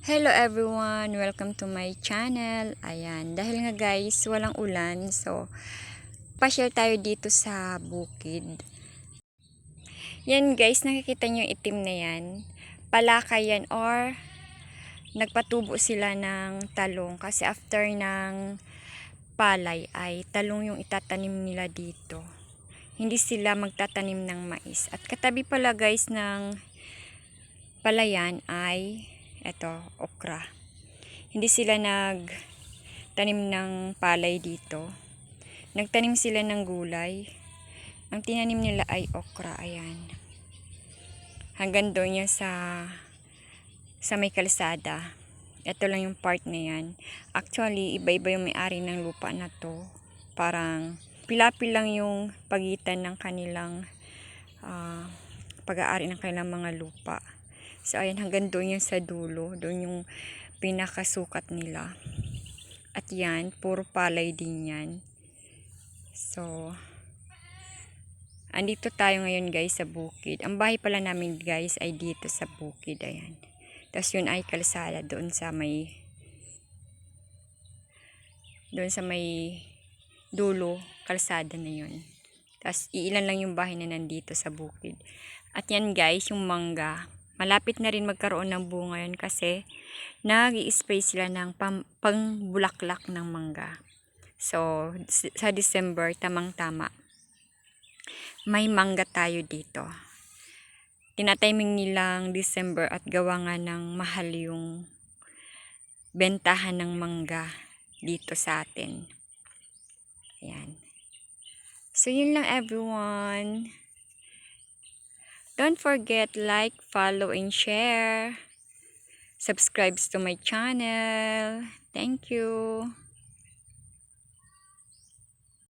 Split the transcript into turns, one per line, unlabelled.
Hello everyone! Welcome to my channel. Ayan, dahil nga guys, walang ulan. So, pasyal tayo dito sa bukid. Yan guys, nakikita nyo yung itim na yan. Palaka yan or nagpatubo sila ng talong. Kasi after ng palay ay talong yung itatanim nila dito. Hindi sila magtatanim ng mais. At katabi pala guys ng palayan ay eto, okra. Hindi sila nagtanim ng palay dito. Nagtanim sila ng gulay. Ang tinanim nila ay okra. Ayan. Hanggang doon yan sa may kalsada. Ito lang yung part na yan. Actually, iba-iba yung may-ari ng lupa na to. Parang pilapil lang yung pagitan ng kanilang pag-aari ng kanilang mga lupa. So, ayan, hanggang doon yan sa dulo. Doon yung pinakasukat nila. At yan, puro palay din yan. So, andito tayo ngayon guys sa bukid. Ang bahay pala namin guys ay dito sa bukid. Ayan. Tapos yun ay kalsada doon sa may dulo, kalsada na yun. Tapos iilan lang yung bahay na nandito sa bukid. At yan guys, yung mangga. Malapit na rin magkaroon ng bunga yun kasi nag-i-spray sila ng pangbulaklak ng mangga. So, sa December, tamang-tama. May mangga tayo dito. Tinatiming nilang December at gawa nga ng mahal yung bentahan ng mangga dito sa atin. Ayan. So, yun lang everyone. Don't forget like, follow, and share. Subscribe to my channel. Thank you.